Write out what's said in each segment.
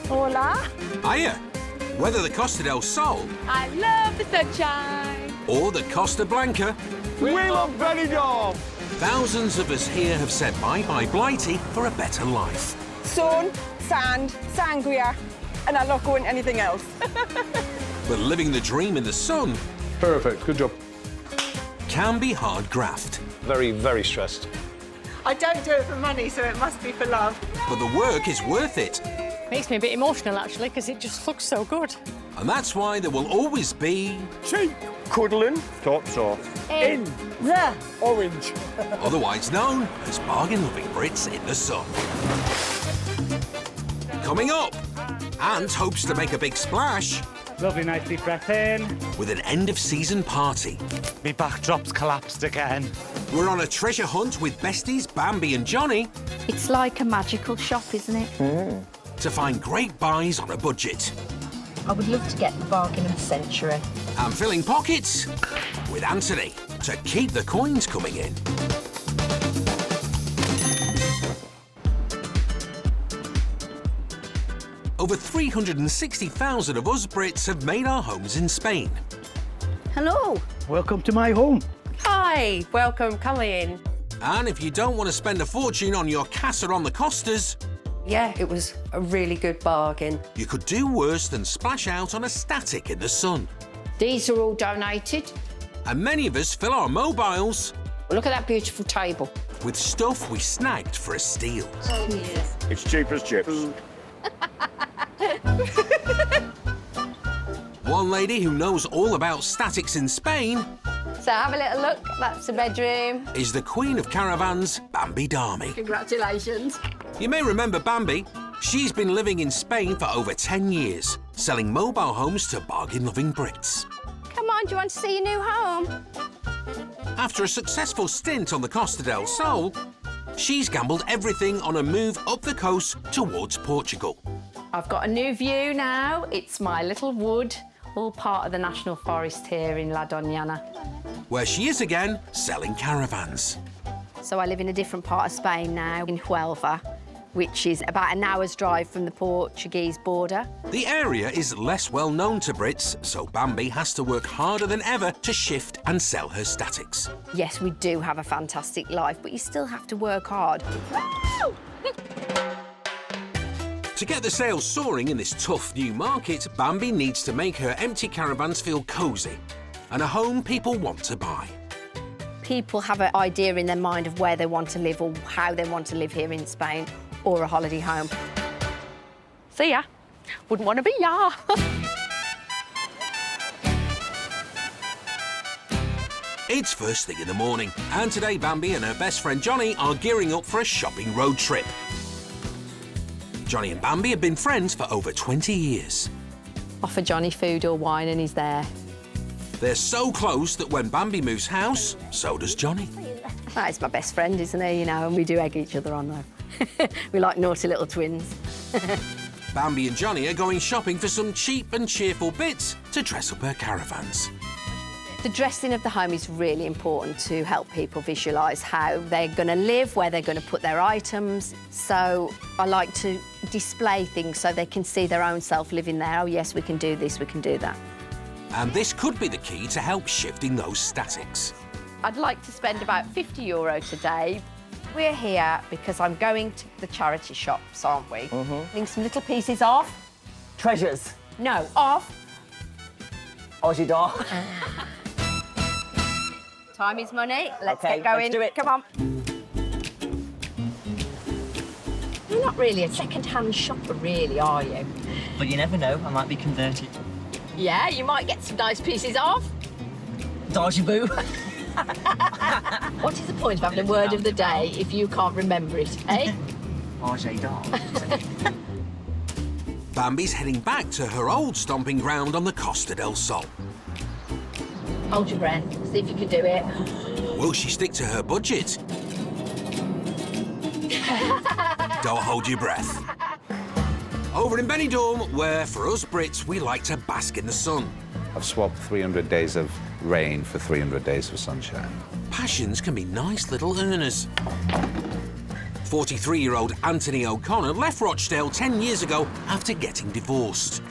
Hola. Hiya. Whether the Costa del Sol I love the sunshine. or the Costa Blanca, We love Benidorm. thousands of us here have said bye-bye Blighty for a better life. Sun, sand, sangria, and I'm not going anything else. But living the dream in the sun Perfect, good job. can be hard graft. Very, very stressed. I don't do it for money, so it must be for love. But the work is worth it. Makes me a bit emotional, actually, because it just looks so good. And that's why there will always be, Cheek. Cuddling. Tops off. In The Orange. otherwise known as bargain-loving Brits in the sun. Coming up, and hopes to make a big splash Lovely, nicely breath in. with an end-of-season party. My backdrop's collapsed again. We're on a treasure hunt with besties Bambi and Johnny It's like a magical shop, isn't it? to find great buys on a budget. I would love to get the bargain of the century. And filling pockets with Anthony to keep the coins coming in. Over 360,000 of us Brits have made our homes in Spain. Hello. Welcome to my home. Hi, welcome, come in. And if you don't want to spend a fortune on your casa on the Costas, Yeah, it was a really good bargain. you could do worse than splash out on a static in the sun. These are all donated. And many of us fill our mobiles Look at that beautiful table. with stuff we snagged for a steal. It's cheap as chips. One lady who knows all about statics in Spain So have a little look. That's the bedroom. is the queen of caravans, Bambi Dami. Congratulations. You may remember Bambi. She's been living in Spain for over 10 years, selling mobile homes to bargain-loving Brits. Come on, do you want to see your new home? After a successful stint on the Costa del Sol, she's gambled everything on a move up the coast towards Portugal. I've got a new view now. It's my little wood, all part of the National Forest here in La Doñana. Where she is again, selling caravans. So I live in a different part of Spain now, in Huelva, which is about an hour's drive from the Portuguese border. The area is less well known to Brits, so Bambi has to work harder than ever to shift and sell her statics. Yes, we do have a fantastic life, but you still have to work hard. To get the sales soaring in this tough new market, Bambi needs to make her empty caravans feel cosy and a home people want to buy. People have an idea in their mind of where they want to live or how they want to live here in Spain or a holiday home. See ya. Wouldn't want to be ya. It's first thing in the morning, and today Bambi and her best friend Johnny are gearing up for a shopping road trip. Johnny and Bambi have been friends for over 20 years. Offer Johnny food or wine and he's there. They're so close that when Bambi moves house, so does Johnny. He's my best friend, isn't he? You know, and we do egg each other on, though. We like naughty little twins. Bambi and Johnny are going shopping for some cheap and cheerful bits to dress up her caravans. The dressing of the home is really important to help people visualise how they're going to live, where they're going to put their items. So I like to display things so they can see their own self living there. Oh, yes, we can do this, we can do that. And this could be the key to help shifting those statics. I'd like to spend about €50 today. We're here because I'm going to the charity shops, aren't we? Getting some little pieces off. Treasures. No, off. Aussie doll. Time is money. Let's Okay, get going. let's do it. Come on. You're not really a second-hand shopper, really, are you? But you never know, I might be converted. Yeah, you might get some nice pieces off. Dodgy boo. What is the point of having a word of the day if you can't remember it, eh? Aussie doll. Bambi's heading back to her old stomping ground on the Costa del Sol. Hold your breath, see if you can do it. Will she stick to her budget? Don't hold your breath. Over in Benidorm, where for us Brits, we like to bask in the sun. I've swapped 300 days of rain for 300 days of sunshine. Passions can be nice little earners. 43-year-old Anthony O'Connor left Rochdale 10 years ago after getting divorced.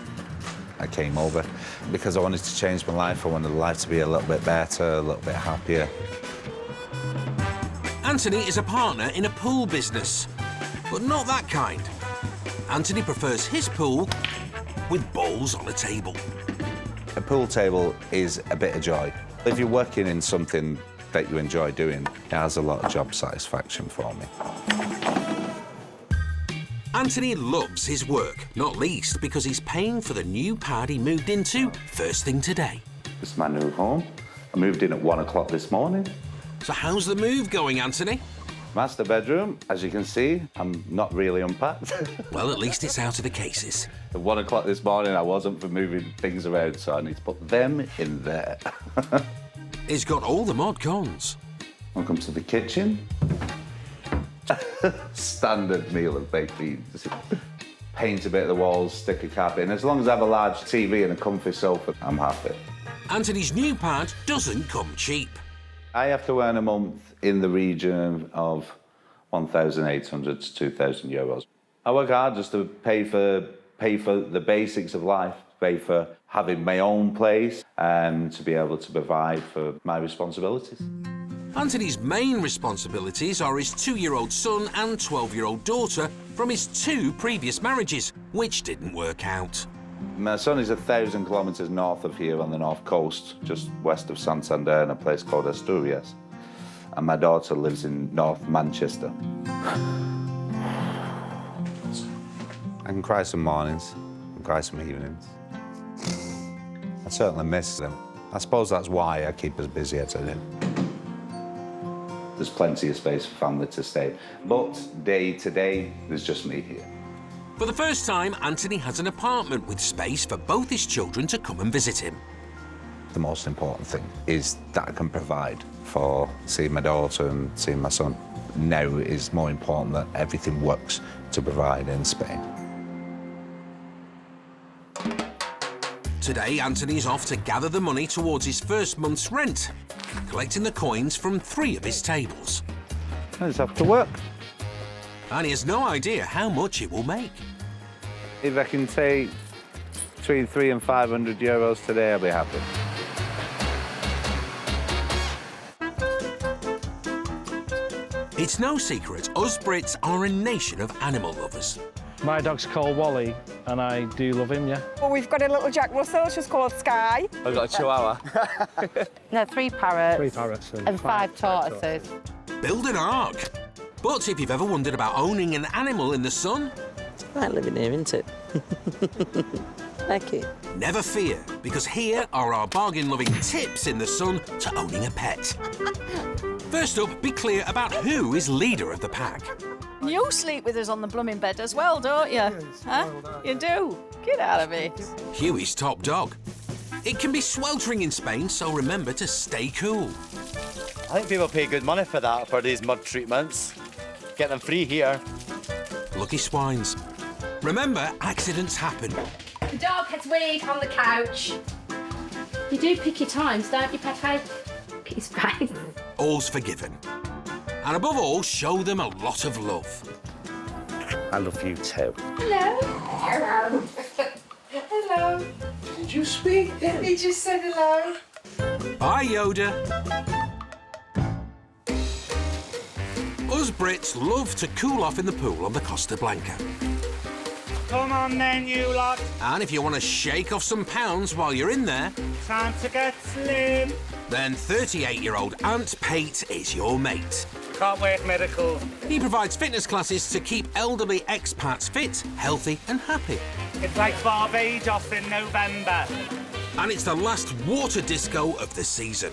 I came over because I wanted to change my life. I wanted life to be a little bit better, a little bit happier. Anthony is a partner in a pool business, but not that kind. Anthony prefers his pool with balls on a table. A pool table is a bit of joy. If you're working in something that you enjoy doing, it has a lot of job satisfaction for me. Anthony loves his work, not least because he's paying for the new pad he moved into first thing today. This is my new home. I moved in at 1 o'clock this morning. So how's the move going, Anthony? Master bedroom, as you can see, I'm not really unpacked. Well, at least it's out of the cases. At 1 o'clock this morning, I wasn't for moving things around, so I need to put them in there. It's got all the mod cons. Welcome to the kitchen. Standard meal of baked beans. Paint a bit of the walls, stick a cap in. As long as I have a large TV and a comfy sofa, I'm happy. Anthony's new pad doesn't come cheap. I have to earn a month in the region of 1,800 to 2,000 euros. I work hard just to pay for the basics of life, pay for having my own place and to be able to provide for my responsibilities. Anthony's main responsibilities are his 2-year-old son and 12-year-old daughter from his 2 previous marriages, which didn't work out. My son is 1,000 kilometres north of here on the north coast, just west of Santander in a place called Asturias. And my daughter lives in North Manchester. I can cry some mornings, I can cry some evenings. I certainly miss them. I suppose that's why I keep as busy as I do. There's plenty of space for family to stay, but day to day, there's just me here. For the first time, Anthony has an apartment with space for both his children to come and visit him. The most important thing is that I can provide for seeing my daughter and seeing my son. Now is more important that everything works to provide in Spain. Today, Anthony's off to gather the money towards his first month's rent, collecting the coins from 3 of his tables. I just have to work. And he has no idea how much it will make. If I can say between 300 and 500 euros today, I'll be happy. It's no secret, us Brits are a nation of animal lovers. My dog's called Wally, and I do love him, yeah. Well, we've got a little Jack Russell, she's called Sky. I've got a chihuahua. No, 3 parrots. 3 parrots and 5 tortoises. Build an ark. But if you've ever wondered about owning an animal in the sun, It's like living here, isn't it? Thank you. never fear, because here are our bargain-loving tips in the sun to owning a pet. First up, be clear about who is leader of the pack. You sleep with us on the blooming bed as well, don't you? Huh? You do? Get out of it. Huey's top dog. It can be sweltering in Spain, so remember to stay cool. I think people pay good money for that, for these mud treatments. Get them free here. Lucky swines. Remember, accidents happen. The dog has weed on the couch. You do pick your times, don't you, Pepe? Pick his face. All's forgiven. And above all, show them a lot of love. I love you too. Hello. Hello. Hello. Did you speak? He just said hello. Bye, Yoda. Us Brits love to cool off in the pool on the Costa Blanca. Come on then, you lot. And if you want to shake off some pounds while you're in there, Time to get slim. then 38-year-old Aunt Pate is your mate. Can't work miracles. He provides fitness classes to keep elderly expats fit, healthy and happy. It's like Barbados in November. And it's the last water disco of the season.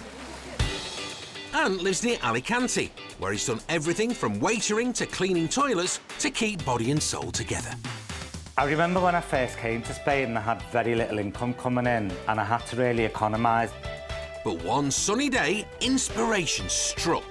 Ant lives near Alicante, where he's done everything from waitering to cleaning toilets to keep body and soul together. I remember when I first came to Spain and I had very little income coming in and I had to really economise. But one sunny day, inspiration struck.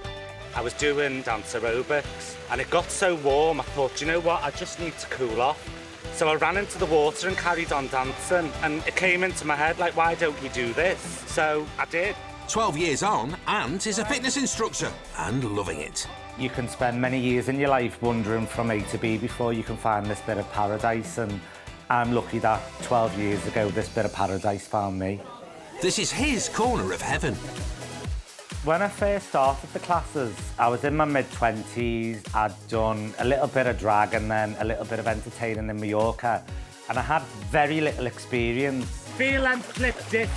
I was doing dance aerobics and it got so warm I thought, you know what, I just need to cool off. So I ran into the water and carried on dancing and it came into my head like, why don't we do this? So I did. 12 years on, Ant is a fitness instructor and loving it. You can spend many years in your life wandering from A to B before you can find this bit of paradise, and I'm lucky that 12 years ago this bit of paradise found me. This is his corner of heaven. When I first started the classes, I was in my mid-20s. I'd done a little bit of drag and then a little bit of entertaining in Mallorca, and I had very little experience. Feel and flip disc.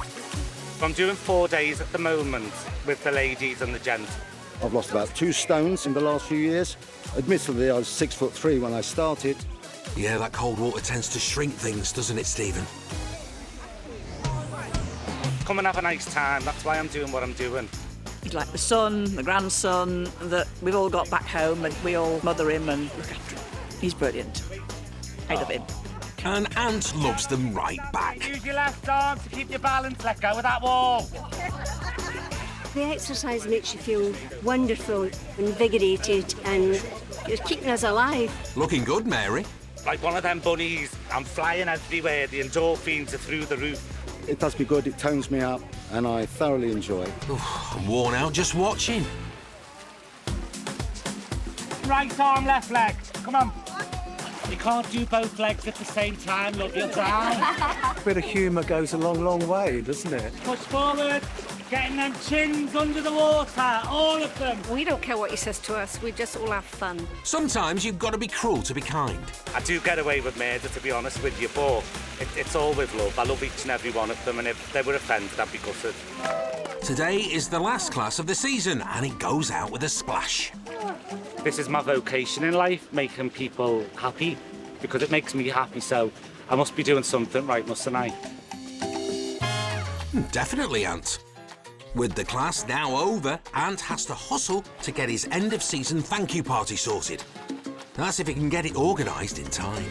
I'm doing 4 days at the moment with the ladies and the gents. I've lost about 2 stones in the last few years. Admittedly, I was 6'3" when I started. Yeah, that cold water tends to shrink things, doesn't it, Stephen? Come and have a nice time. That's why I'm doing what I'm doing. He's like the son, the grandson that we've all got back home, and we all mother him and look after him. He's brilliant. I love him. And Ant loves them right back. Use your left arm to keep your balance. Let go of that wall. The exercise makes you feel wonderful, invigorated, and you're keeping us alive. Looking good, Mary. Like one of them bunnies. I'm flying everywhere. The endorphins are through the roof. It does me good, it tones me up, and I thoroughly enjoy it. I'm worn out just watching. Right arm, left leg. Come on. You can't do both legs at the same time, love. You're down. A bit of humour goes a long, long way, doesn't it? Push forward. Getting them chins under the water, all of them. We don't care what he says to us, we just all have fun. Sometimes you've got to be cruel to be kind. I do get away with murder, to be honest with you, but it's all with love. I love each and every one of them, and if they were offended, I'd be gutted. Today is the last class of the season, and it goes out with a splash. This is my vocation in life, making people happy, because it makes me happy, so I must be doing something right, mustn't I? Definitely, Ant. With the class now over, Ant has to hustle to get his end-of-season thank you party sorted. That's if he can get it organised in time.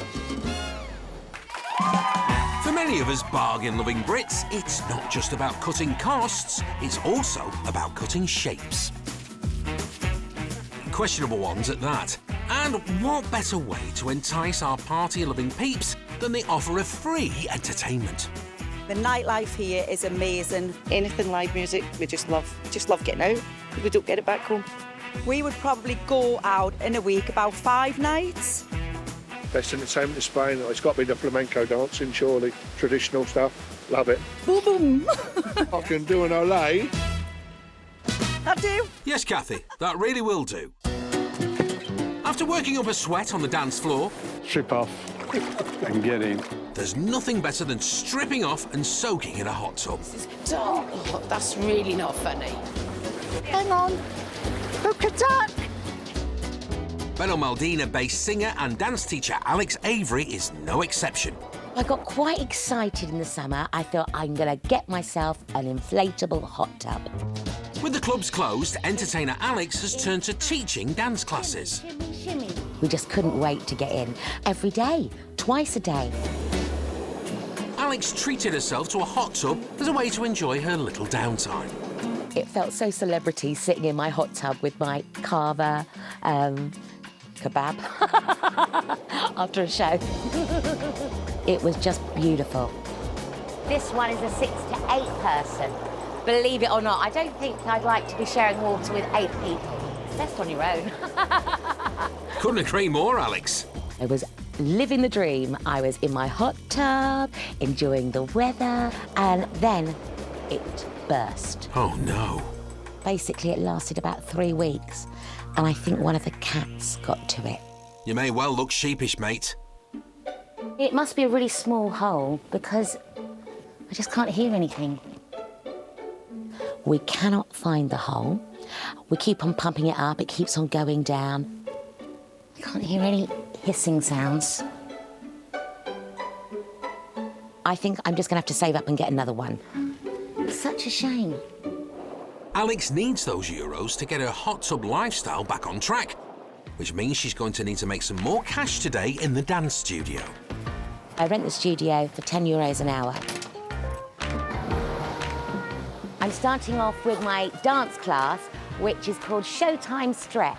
For many of us bargain-loving Brits, it's not just about cutting costs, it's also about cutting shapes. Questionable ones at that. And what better way to entice our party-loving peeps than the offer of free entertainment? The nightlife here is amazing. Anything live music, we just love getting out. We don't get it back home. We would probably go out in a week about 5 nights. Best entertainment in Spain, it's got to be the flamenco dancing, surely. Traditional stuff, love it. Boom, boom. I can do an Olay. That do? Yes, Kathy, that really will do. After working up a sweat on the dance floor... Strip off and get in. There's nothing better than stripping off and soaking in a hot tub. Oh, that's really not funny. Hang on. Look at that. Benalmádena-based singer and dance teacher Alex Avery is no exception. I got quite excited in the summer. I thought I'm going to get myself an inflatable hot tub. With the clubs closed, entertainer Alex has turned to teaching dance classes. Shimmy, shimmy. We just couldn't wait to get in. Every day, twice a day. Alex treated herself to a hot tub as a way to enjoy her little downtime. It felt so celebrity sitting in my hot tub with my kebab after a show. It was just beautiful. This one is a 6 to 8 person. Believe it or not, I don't think I'd like to be sharing water with 8 people. It's best on your own. Couldn't agree more, Alex. I was living the dream. I was in my hot tub, enjoying the weather, and then it burst. Oh, no. Basically, it lasted about 3 weeks, and I think one of the cats got to it. You may well look sheepish, mate. It must be a really small hole, because I just can't hear anything. We cannot find the hole. We keep on pumping it up, it keeps on going down. I can't hear any hissing sounds. I think I'm just going to have to save up and get another one. It's such a shame. Alex needs those euros to get her hot tub lifestyle back on track, which means she's going to need to make some more cash today in the dance studio. I rent the studio for €10 an hour. I'm starting off with my dance class, which is called Showtime Stretch,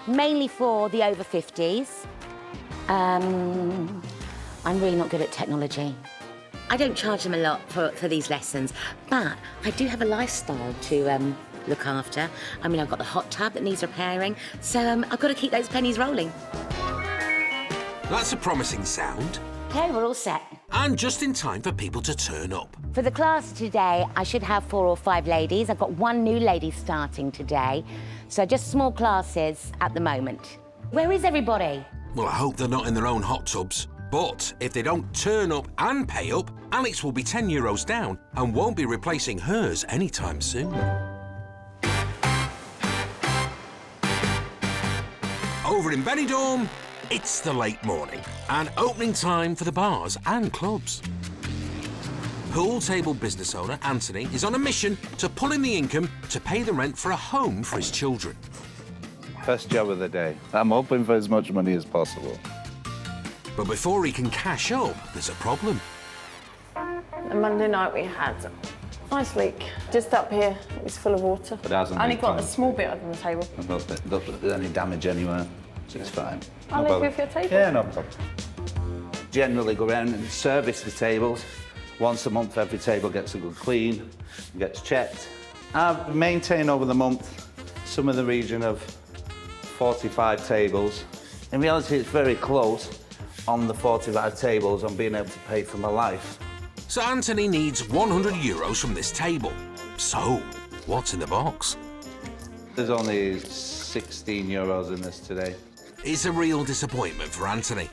mainly for the over 50s. I'm really not good at technology. I don't charge them a lot for these lessons, but I do have a lifestyle to look after. I mean, I've got the hot tub that needs repairing, so I've got to keep those pennies rolling. That's a promising sound. Okay, we're all set. And just in time for people to turn up. For the class today, I should have 4 or 5 ladies. I've got 1 new lady starting today, so just small classes at the moment. Where is everybody? Well, I hope they're not in their own hot tubs. But if they don't turn up and pay up, Alex will be €10 down and won't be replacing hers anytime soon. Over in Benidorm, it's the late morning and opening time for the bars and clubs. Pool table business owner Anthony is on a mission to pull in the income to pay the rent for a home for his children. First job of the day. I'm hoping for as much money as possible. But before he can cash up, there's a problem. On Monday night we had a nice leak just up here. It was full of water. But it hasn't only been got fine. a small bit under the table. I don't think there's any damage anywhere, so it's fine. I'll leave with your table. Yeah, no problem. Generally go around and service the tables. Once a month, every table gets a good clean, gets checked. I've maintained over the month some in the region of 45 tables. In reality, it's very close on the 45 tables on being able to pay for my life. So Anthony needs €100 from this table. So, what's in the box? There's only €16 in this today. It's a real disappointment for Anthony.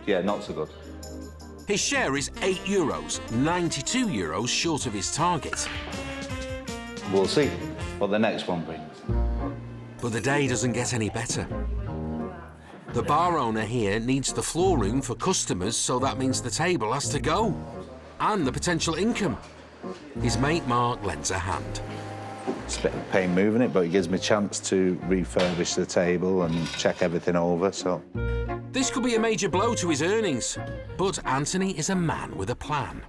Yeah, not so good. His share is €8, €92 short of his target. We'll see what the next one brings. But the day doesn't get any better. The bar owner here needs the floor room for customers, so that means the table has to go. And the potential income. His mate Mark lends a hand. It's a bit of pain moving it, but it gives me a chance to refurbish the table and check everything over, so... This could be a major blow to his earnings, but Anthony is a man with a plan.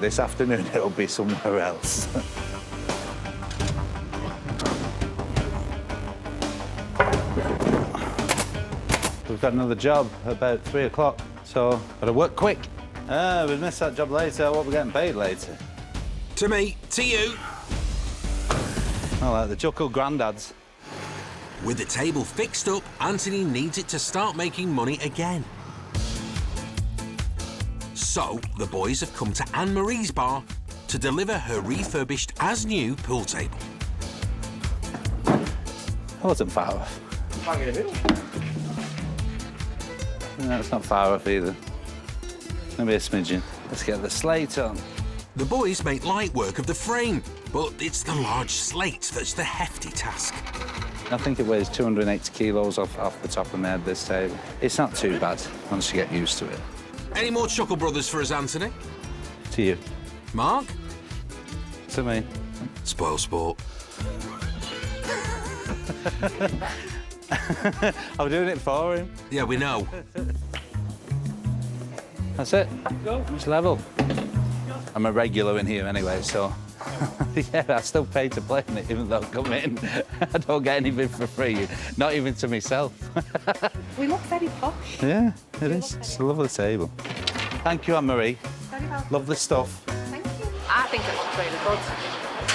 This afternoon it'll be somewhere else. We've got another job about 3 o'clock, so gotta work quick. We miss that job later, what we're getting paid later. To me, to you. I like the Juckle Granddads. With the table fixed up, Anthony needs it to start making money again. So, the boys have come to Anne-Marie's bar to deliver her refurbished as-new pool table. I wasn't far off. Bang in the middle. No, it's not far off either. Maybe a smidgen. Let's get the slate on. The boys make light work of the frame, but it's the large slate that's the hefty task. I think it weighs 280 kilos off the top of my head, this table. It's not too bad once you get used to it. Any more Chuckle Brothers for us, Anthony? To you. Mark? To me. Spoil sport. I'm doing it for him. Yeah, we know. That's it. It's level. I'm a regular in here anyway, so... yeah, I still pay to play in it, even though I come in. I don't get anything for free, not even to myself. We look very posh. Yeah, it is. It's a lovely table. Thank you, Anne-Marie. Very well. Lovely stuff. Thank you. I think it's really good.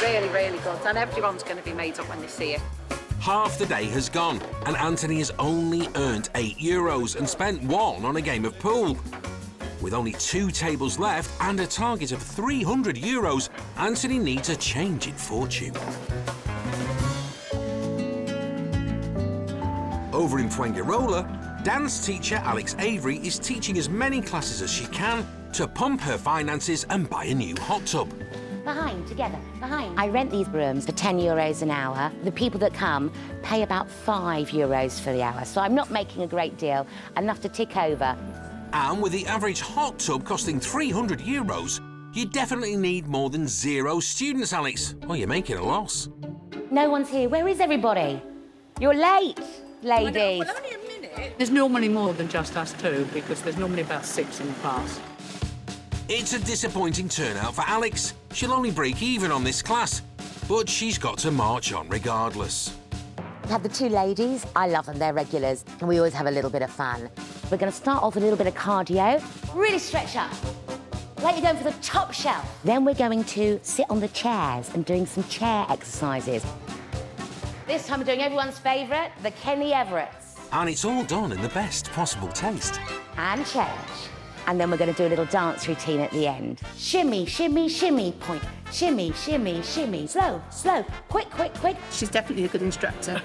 Really, really good. And everyone's going to be made up when they see it. Half the day has gone, and Anthony has only earned €8 and spent 1 on a game of pool. With only 2 tables left and a target of €300, Anthony needs a change in fortune. Over in Fuengirola, dance teacher Alex Avery is teaching as many classes as she can to pump her finances and buy a new hot tub. Behind, together, behind. I rent these rooms for €10 an hour. The people that come pay about €5 for the hour, so I'm not making a great deal, enough to tick over. And with the average hot tub costing €300, you definitely need more than 0 students, Alex, or you're making a loss. No one's here. Where is everybody? You're late, ladies. Well, only a minute. There's normally more than just us 2, because there's normally about 6 in the class. It's a disappointing turnout for Alex. She'll only break even on this class, but she's got to march on regardless. We have the 2 ladies. I love them, they're regulars, and we always have a little bit of fun. We're going to start off with a little bit of cardio. Really stretch up. Like you're going for the top shelf. Then we're going to sit on the chairs and doing some chair exercises. This time we're doing everyone's favourite, the Kenny Everetts. And it's all done in the best possible taste. And change. And then we're going to do a little dance routine at the end. Shimmy, shimmy, shimmy, point. Shimmy, shimmy, shimmy. Slow, slow. Quick, quick, quick. She's definitely a good instructor.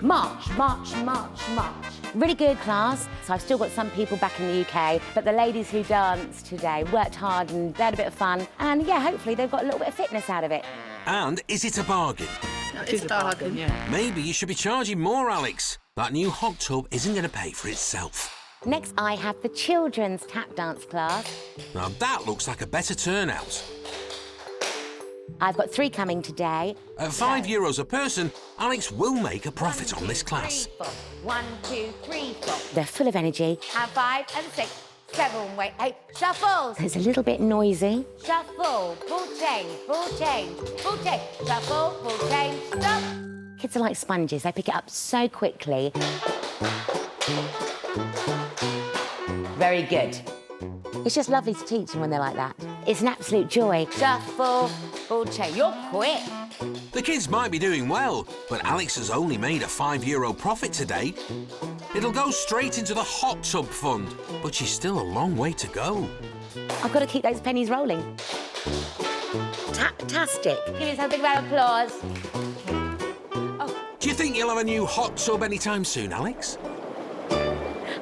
March, march, march, march. Really good class. So I've still got some people back in the UK, but the ladies who danced today worked hard and they had a bit of fun. And yeah, hopefully they've got a little bit of fitness out of it. And is it a bargain? It's a bargain, yeah. Maybe you should be charging more, Alex. That new hot tub isn't going to pay for itself. Next, I have the children's tap dance class. Now that looks like a better turnout. I've got 3 coming today. At €5 a person, Alex will make a profit on this class. 1, 2, 3, 4. They're full of energy. And 5 and 6, 7, wait, 8. Shuffles. It's a little bit noisy. Shuffle, full change, full change, full change. Shuffle, full change, stop. Kids are like sponges. They pick it up so quickly. Very good. It's just lovely to teach them when they're like that. It's an absolute joy. Shuffle, full change. You're quick. The kids might be doing well, but Alex has only made a €5 profit today. It'll go straight into the hot tub fund, but she's still a long way to go. I've got to keep those pennies rolling. Fantastic. Give yourself a big round of applause. Do you think you'll have a new hot tub anytime soon, Alex?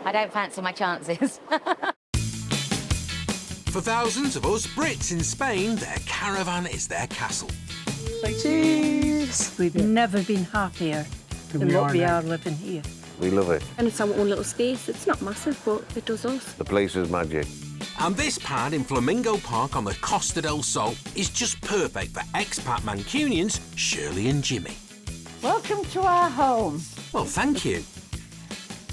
I don't fancy my chances. For thousands of us Brits in Spain, their caravan is their castle. Cheese! We've never been happier than what we are living here. We love it. And it's our own little space. It's not massive, but it does us. The place is magic. And this pad in Flamingo Park on the Costa del Sol is just perfect for expat Mancunians Shirley and Jimmy. Welcome to our home. Well, thank you.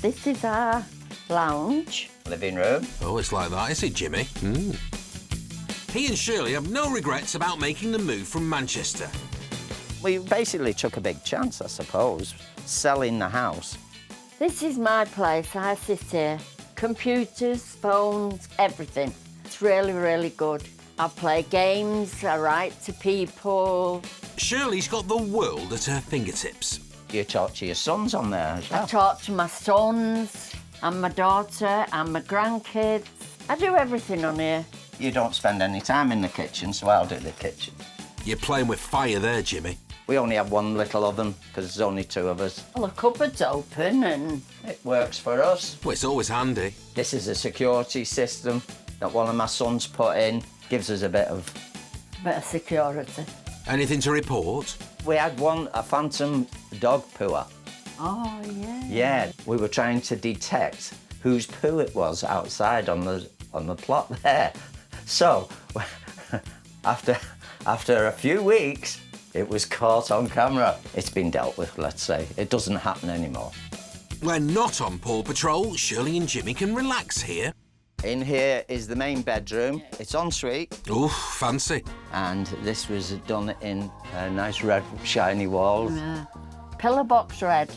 This is our lounge. Living room. Oh, it's like that, is it, Jimmy? He and Shirley have no regrets about making the move from Manchester. We basically took a big chance, I suppose, selling the house. This is my place. I sit here. Computers, phones, everything. It's really, really good. I play games, I write to people. Shirley's got the world at her fingertips. You talk to your sons on there as well? I talk to my sons and my daughter and my grandkids. I do everything on here. You don't spend any time in the kitchen, so I'll do the kitchen. You're playing with fire there, Jimmy. We only have one little oven, because there's only 2 of us. Well, the cupboard's open and... It works for us. Well, it's always handy. This is a security system that one of my sons put in. Gives us a bit of security. Anything to report? We had a phantom dog pooer. Oh, yeah. Yeah, we were trying to detect whose poo it was outside on the plot there. So, after a few weeks, it was caught on camera. It's been dealt with, let's say. It doesn't happen anymore. When not on Paw Patrol, Shirley and Jimmy can relax here. In here is the main bedroom. It's ensuite. Ooh, fancy. And this was done in nice red shiny walls. Yeah. Pillar box red.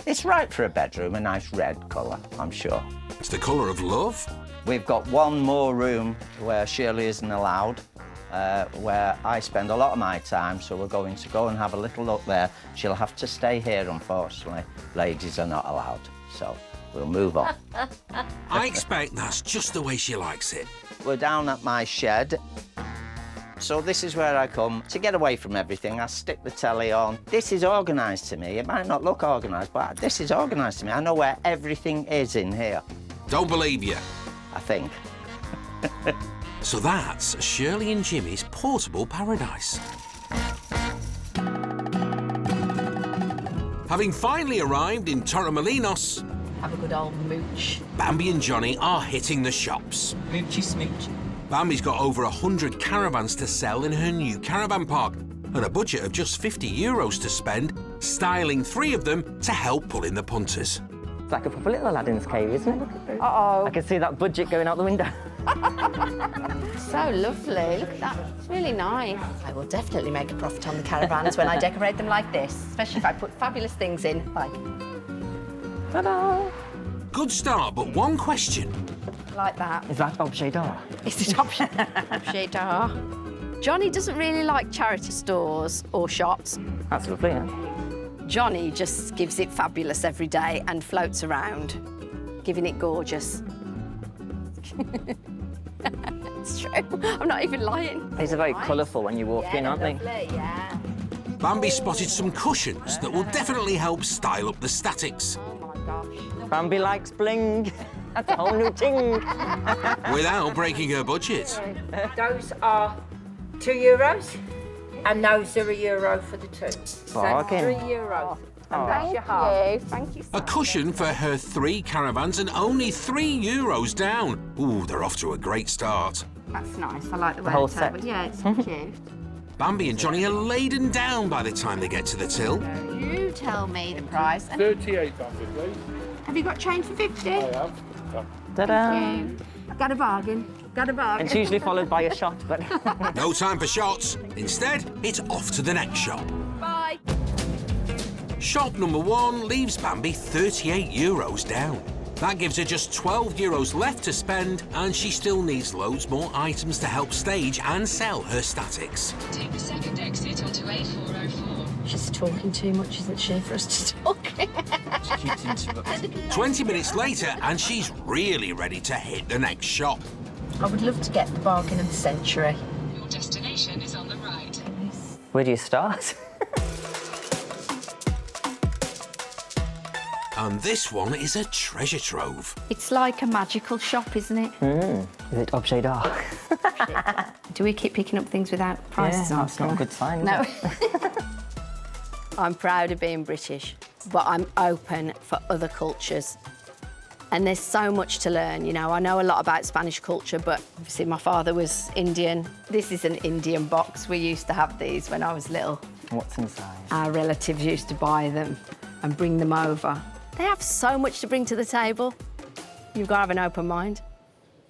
It's right for a bedroom, a nice red colour, I'm sure. It's the colour of love. We've got one more room where Shirley isn't allowed, where I spend a lot of my time, so we're going to go and have a little look there. She'll have to stay here, unfortunately. Ladies are not allowed, so we'll move on. I expect that's just the way she likes it. We're down at my shed. So this is where I come to get away from everything. I stick the telly on. This is organised to me. It might not look organised, but this is organised to me. I know where everything is in here. Don't believe you. I think. So that's Shirley and Jimmy's portable paradise. Having finally arrived in Torremolinos, Have a good old mooch. Bambi and Johnny are hitting the shops. Moochy smooch. Bambi's got over 100 caravans to sell in her new caravan park and a budget of just €50 to spend, styling 3 of them to help pull in the punters. It's like a proper little Aladdin's cave, isn't it? Uh-oh. I can see that budget going out the window. So lovely. Look at that. It's really nice. I will definitely make a profit on the caravans when I decorate them like this, especially if I put fabulous things in, like... Ta-da! Good start, but one question. Like that. Is that objet d'art? It's an objet d'art. Johnny doesn't really like charity stores or shops. That's lovely, yeah. Johnny just gives it fabulous every day and floats around, giving it gorgeous. It's true. I'm not even lying. These are very colourful when you walk in, aren't lovely, they? Yeah. Bambi spotted some cushions that will definitely help style up the statics. Oh my gosh. Bambi likes bling. That's a whole new thing. Without breaking her budget. Those are €2, and those are €1 for the two. Bargain. So €3. Oh. That's your half. Thank you. A cushion for her 3 caravans and only €3 down. Ooh, they're off to a great start. That's nice. I like the way whole it's set. over. Yeah, it's cute. Bambi and Johnny are laden down by the time they get to the till. You tell me the price. 38, Bambi, please. Have you got change for 50? I have. Ta-da! Got a bargain. Got a bargain. It's usually followed by a shot, but... No time for shots. Instead, it's off to the next shop. Bye. Shop number 1 leaves Bambi €38 down. That gives her just €12 left to spend, and she still needs loads more items to help stage and sell her statics. Take the second exit onto A404. She's talking too much, isn't she, for us to talk? 20 minutes later, and she's really ready to hit the next shop. I would love to get the bargain of the century. Your destination is on the right. Where do you start? And this one is a treasure trove. It's like a magical shop, isn't it? Is it objet d'art? Do we keep picking up things without prices Yeah, on? that's not a good sign, is No. it? I'm proud of being British, but I'm open for other cultures. And there's so much to learn, you know. I know a lot about Spanish culture, but obviously my father was Indian. This is an Indian box. We used to have these when I was little. What's inside? Our relatives used to buy them and bring them over. They have so much to bring to the table. You've got to have an open mind.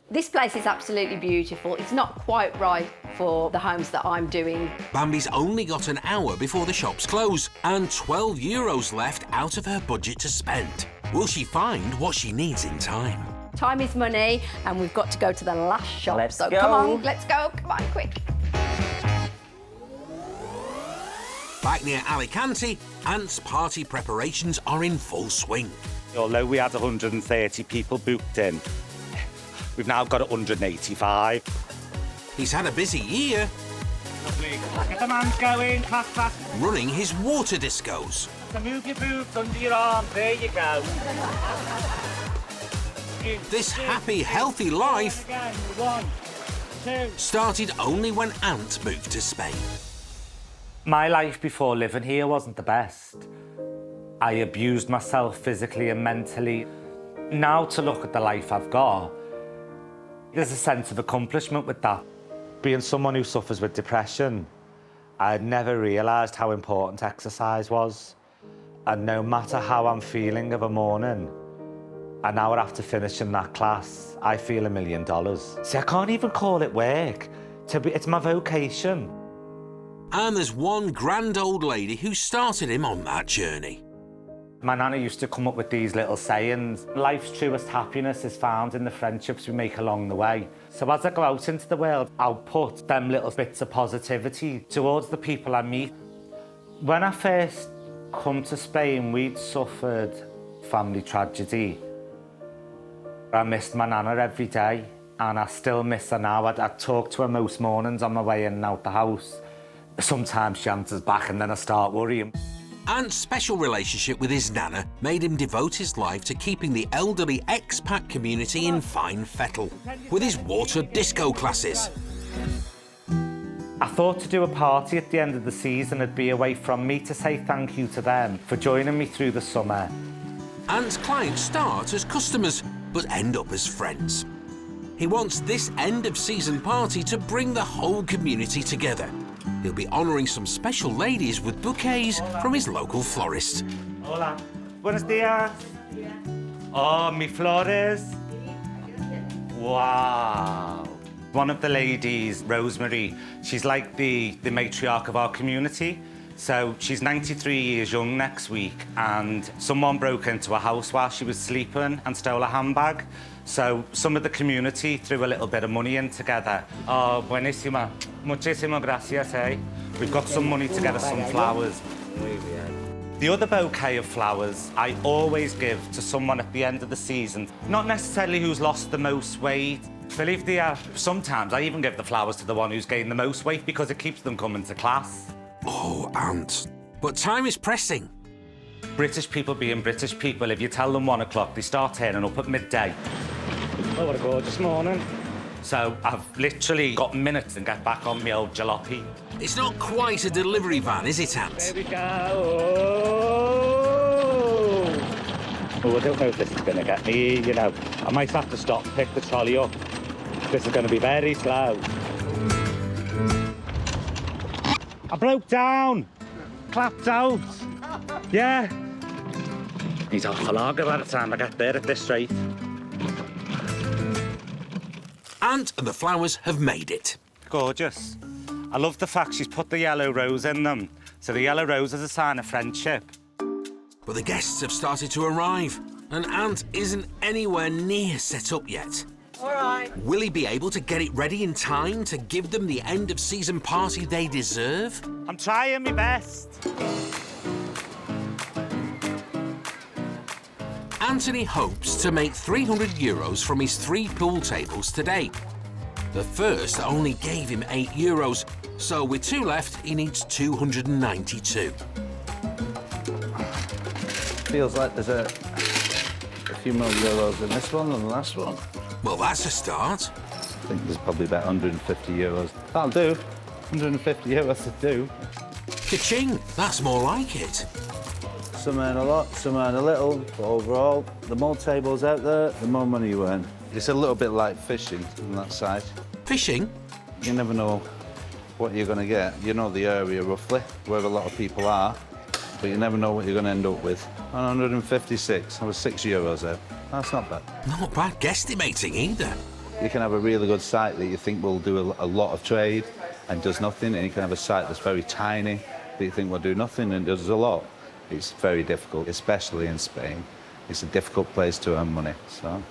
This place is absolutely beautiful. It's not quite right for the homes that I'm doing. Bambi's only got an hour before the shops close and €12 left out of her budget to spend. Will she find what she needs in time? Time is money, and we've got to go to the last shop. Let's so go. come on, let's go. Come on, quick. Back near Alicante, Ant's party preparations are in full swing. Although we had 130 people booked in, we've now got 185. He's had a busy year. Lovely. Get the man going, class, class. Running his water discos. So move your boobs under your arm. There you go. This happy, healthy life Again. 1, 2. started only when Ant moved to Spain. My life before living here wasn't the best. I abused myself physically and mentally. Now to look at the life I've got, there's a sense of accomplishment with that. Being someone who suffers with depression, I had never realised how important exercise was. And no matter how I'm feeling of a morning, an hour after finishing that class, I feel $1 million. See, I can't even call it work. It's my vocation. And there's one grand old lady who started him on that journey. My nana used to come up with these little sayings. Life's truest happiness is found in the friendships we make along the way. So as I go out into the world, I'll put them little bits of positivity towards the people I meet. When I first come to Spain, we'd suffered family tragedy. I missed my nana every day, and I still miss her now. I'd talk to her most mornings on my way in and out the house. Sometimes she answers back and then I start worrying. Ant's special relationship with his nana made him devote his life to keeping the elderly expat community in fine fettle with his water disco classes. I thought to do a party at the end of the season would be a way from me to say thank you to them for joining me through the summer. Ant's clients start as customers but end up as friends. He wants this end-of-season party to bring the whole community together. He'll be honouring some special ladies with bouquets from his local florist. Hola. Buenos dias. Oh, mi flores. Wow. One of the ladies, Rosemary, she's like the matriarch of our community. So she's 93 years young next week, and someone broke into her house while she was sleeping and stole a handbag. So some of the community threw a little bit of money in together. Oh, buenísima. Muchísimas gracias, eh? We've got some money to get us some flowers. The other bouquet of flowers I always give to someone at the end of the season. Not necessarily who's lost the most weight. Believe the sometimes I even give the flowers to the one who's gained the most weight because it keeps them coming to class. Oh, Ant. But time is pressing. British people being British people, if you tell them 1 o'clock, they start turning up at midday. Oh, what a gorgeous morning. So I've literally got minutes and get back on my old jalopy. It's not quite a delivery van, is it, Ant? There we go. Oh, I don't know if this is going to get me, you know. I might have to stop, pick the trolley up. This is going to be very slow. I broke down. Clapped out. Yeah. He's off a lager by the time I get there at this rate. Ant and the flowers have made it. Gorgeous. I love the fact she's put the yellow rose in them. So the yellow rose is a sign of friendship. But the guests have started to arrive, and Ant isn't anywhere near set up yet. All right. Will he be able to get it ready in time to give them the end-of-season party they deserve? I'm trying my best. Anthony hopes to make €300 from his 3 pool tables today. The first only gave him €8, so with 2 left, he needs 292. Feels like there's a few more euros in this one than the last one. Well, that's a start. I think there's probably about €150. That'll do. €150 to do. Ka-ching! That's more like it. Some earn a lot, some earn a little, but overall, the more tables out there, the more money you earn. It's a little bit like fishing on that side. Fishing? You never know what you're going to get. You know the area roughly, where a lot of people are, but you never know what you're going to end up with. 156, I was €6 out. That's not bad. Not bad guesstimating either. You can have a really good site that you think will do a lot of trade and does nothing, and you can have a site that's very tiny that you think will do nothing and does a lot. It's very difficult, especially in Spain. It's a difficult place to earn money. So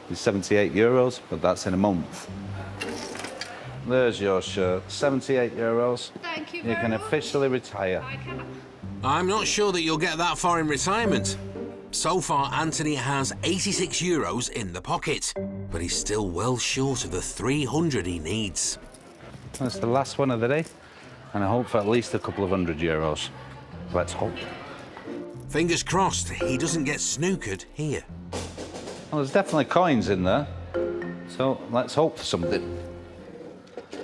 it's €78, but that's in a month. There's your shirt, €78. Thank you You can officially retire. I'm not sure that you'll get that far in retirement. So far, Anthony has €86 in the pocket, but he's still well short of the 300 he needs. That's the last one of the day, and I hope for at least a couple of €100. Let's hope. Fingers crossed he doesn't get snookered here. Well, there's definitely coins in there, so let's hope for something.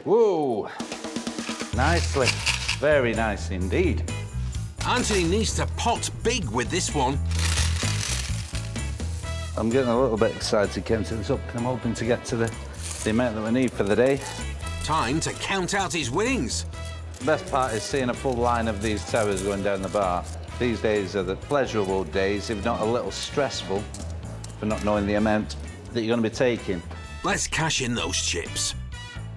Whoa! Nicely. Very nice indeed. Anthony needs to pot big with this one. I'm getting a little bit excited counting this up. I'm hoping to get to the amount that we need for the day. Time to count out his winnings. The best part is seeing a full line of these towers going down the bar. These days are the pleasurable days, if not a little stressful, for not knowing the amount that you're going to be taking. Let's cash in those chips.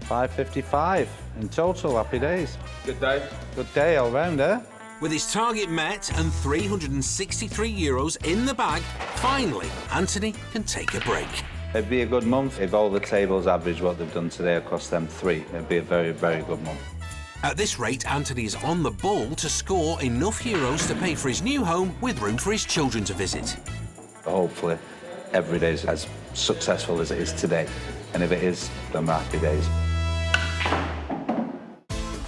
$5.55 in total. Happy days. Good day. Good day all round, eh? With his target met and €363 in the bag, finally, Anthony can take a break. It'd be a good month if all the tables average what they've done today across them 3. It'd be a very, very good month. At this rate, Anthony is on the ball to score enough euros to pay for his new home with room for his children to visit. Hopefully, every day is as successful as it is today. And if it is, then we're happy days.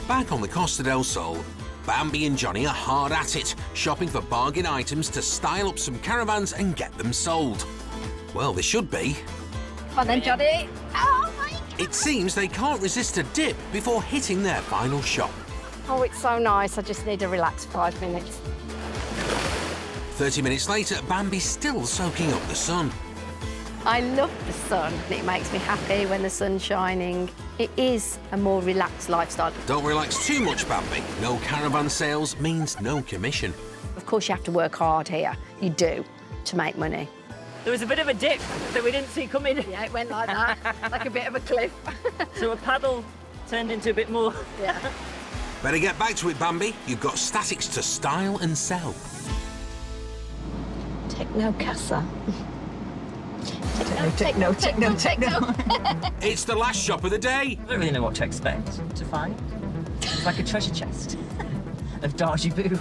Back on the Costa del Sol, Bambi and Johnny are hard at it, shopping for bargain items to style up some caravans and get them sold. Well, they should be. Come on then, Johnny. Oh, my God. It seems they can't resist a dip before hitting their final shop. Oh, it's so nice. I just need to relax 5 minutes. 30 minutes later, Bambi's still soaking up the sun. I love the sun. It makes me happy when the sun's shining. It is a more relaxed lifestyle. Don't relax too much, Bambi. No caravan sales means no commission. Of course, you have to work hard here. You do, to make money. There was a bit of a dip that we didn't see coming. Yeah, it went like that, like a bit of a cliff. So a paddle turned into a bit more. Yeah. Better get back to it, Bambi. You've got statics to style and sell. Techno casa. Techno. It's the last shop of the day. I don't really know what to expect to find. It's like a treasure chest of Darjiboo.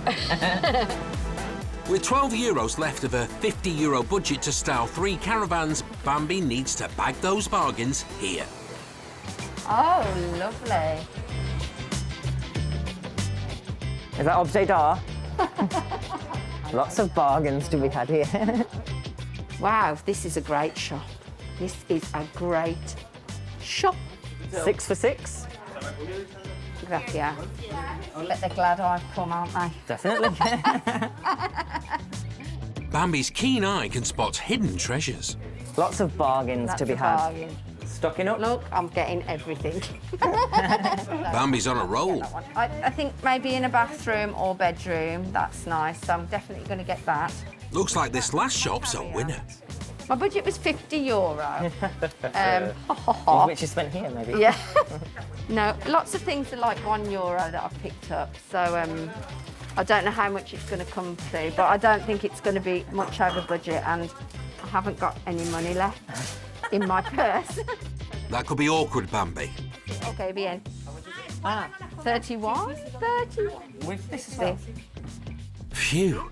With €12 left of a €50 budget to style 3 caravans, Bambi needs to bag those bargains here. Oh, lovely. Is that objet d'art? Lots of bargains to be had here. Wow, this is a great shop. This is a great shop. 6 for 6? Gracias. I'll let the glad eye come, aren't they? Definitely. Bambi's keen eye can spot hidden treasures. Lots of bargains to be had. Bargain. Stocking up? Look, I'm getting everything. Bambi's on a roll. I think maybe in a bathroom or bedroom, that's nice. So I'm definitely going to get that. Looks like this last shop's a winner. My budget was €50. Which you spent here, maybe? Yeah. No, lots of things are like €1 that I've picked up. So I don't know how much it's going to come to, but I don't think it's going to be much over budget, and I haven't got any money left in my purse. That could be awkward, Bambi. Okay, bien. 31? 31. With this as well? Phew.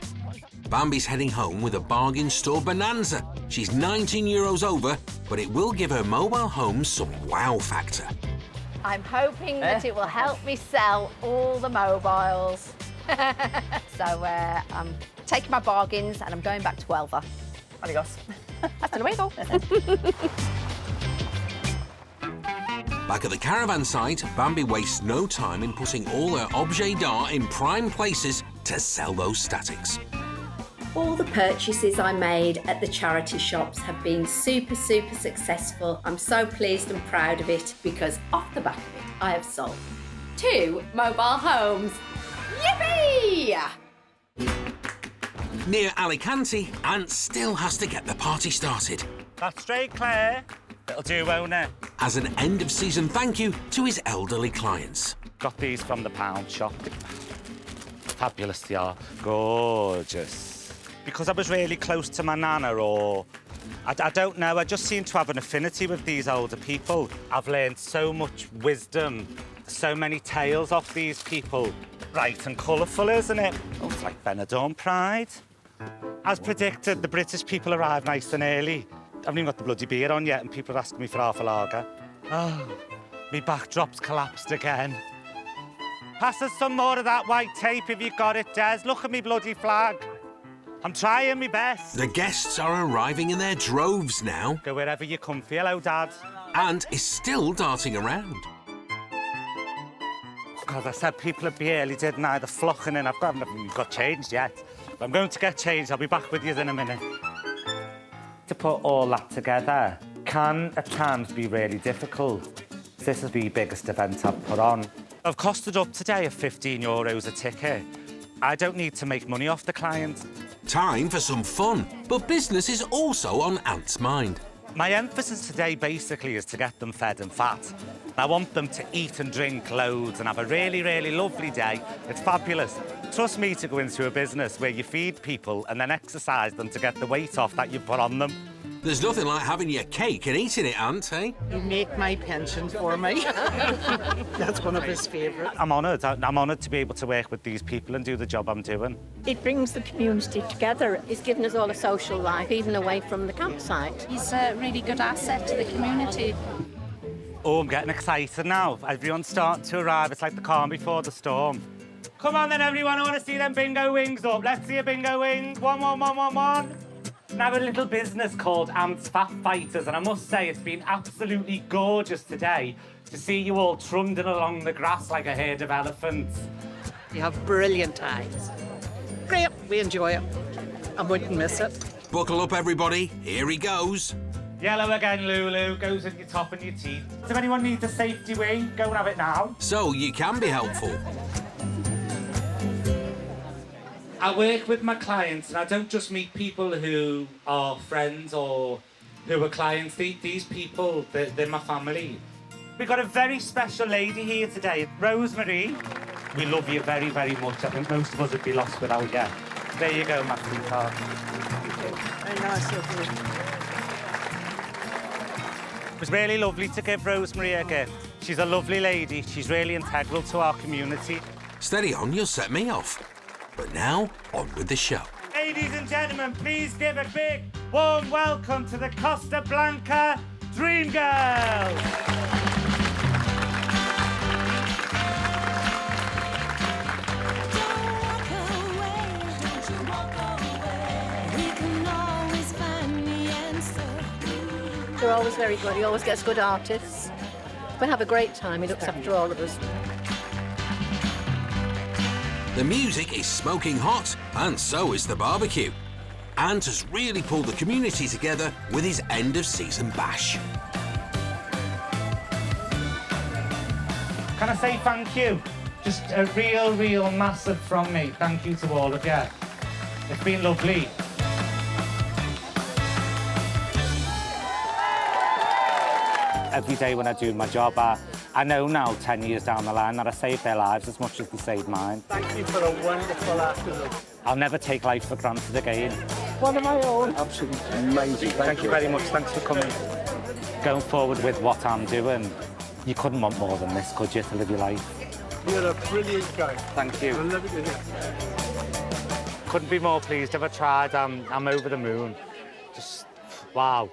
Bambi's heading home with a bargain store bonanza. She's €19 over, but it will give her mobile home some wow factor. I'm hoping that it will help me sell all the mobiles. So I'm taking my bargains and I'm going back to Huelva. Adios. Hasta luego. Back at the caravan site, Bambi wastes no time in putting all her objet d'art in prime places to sell those statics. All the purchases I made at the charity shops have been super successful. I'm so pleased and proud of it because off the back of it, I have sold 2 mobile homes. Yippee! Near Alicante, Ant still has to get the party started. That's straight, Claire. It'll do, won't it? As an end-of-season thank you to his elderly clients. Got these from the pound shop. Fabulous they are. Gorgeous. Because I was really close to my nana, or I don't know, I just seem to have an affinity with these older people. I've learned so much wisdom, so many tales off these people. Bright and colourful, isn't it? Oh, it's like Benidorm Pride. As predicted, the British people arrived nice and early. I haven't even got the bloody beer on yet and people are asking me for half a lager. Oh, my backdrop's collapsed again. Pass us some more of that white tape if you got it, Des. Look at me bloody flag. I'm trying my best. The guests are arriving in their droves now. Go wherever you comfy. Hello, Dad. Ant is still darting around. God, I said people would be early, didn't I? They're flocking in. I haven't even got changed yet. But I'm going to get changed. I'll be back with you in a minute. To put all that together can, at times, be really difficult. This is the biggest event I've put on. I've costed up today at €15 a ticket. I don't need to make money off the client. Time for some fun, but business is also on Ant's mind. My emphasis today basically is to get them fed and fat. I want them to eat and drink loads and have a really, really lovely day. It's fabulous. Trust me to go into a business where you feed people and then exercise them to get the weight off that you put on them. There's nothing like having your cake and eating it, Ant, eh? You make my pension for me. That's one of his favourites. I'm honoured. I'm honoured to be able to work with these people and do the job I'm doing. It brings the community together. It's given us all a social life, even away from the campsite. He's a really good asset to the community. Oh, I'm getting excited now. Everyone's starting to arrive. It's like the calm before the storm. Come on then, everyone. I want to see them bingo wings up. Let's see a bingo wings. One. Now a little business called Ant's Fat Fighters, and I must say it's been absolutely gorgeous today to see you all trundling along the grass like a herd of elephants. You have brilliant eyes. Great, we enjoy it. I wouldn't miss it. Buckle up, everybody. Here he goes. Yellow again, Lulu. Goes in your top and your teeth. Does anyone need a safety wing? Go and have it now. So you can be helpful. I work with my clients and I don't just meet people who are friends or who are clients. These people, they're my family. We've got a very special lady here today, Rosemary. We love you very, very much. I think most of us would be lost without you. There you go, my sweetheart. Very nice of you. It was really lovely to give Rosemary a gift. She's a lovely lady. She's really integral to our community. Steady on, you'll set me off. But now, on with the show. Ladies and gentlemen, please give a big, warm welcome to the Costa Blanca Dream Girls. They're always very good. He always gets good artists. We have a great time. He looks after all of us. The music is smoking hot, and so is the barbecue. Ant has really pulled the community together with his end-of-season bash. Can I say thank you? Just a real massive from me. Thank you to all of you. It's been lovely. Every day when I do my job, I know now, 10 years down the line, that I saved their lives as much as they saved mine. Thank you for a wonderful afternoon. I'll never take life for granted again. One of my own. Absolutely amazing. Thank you very much. Thanks for coming. Going forward with what I'm doing, you couldn't want more than this, could you, to live your life? You're a brilliant guy. Thank you. I love it to hear. Couldn't be more pleased if I tried. I'm over the moon. Just, wow.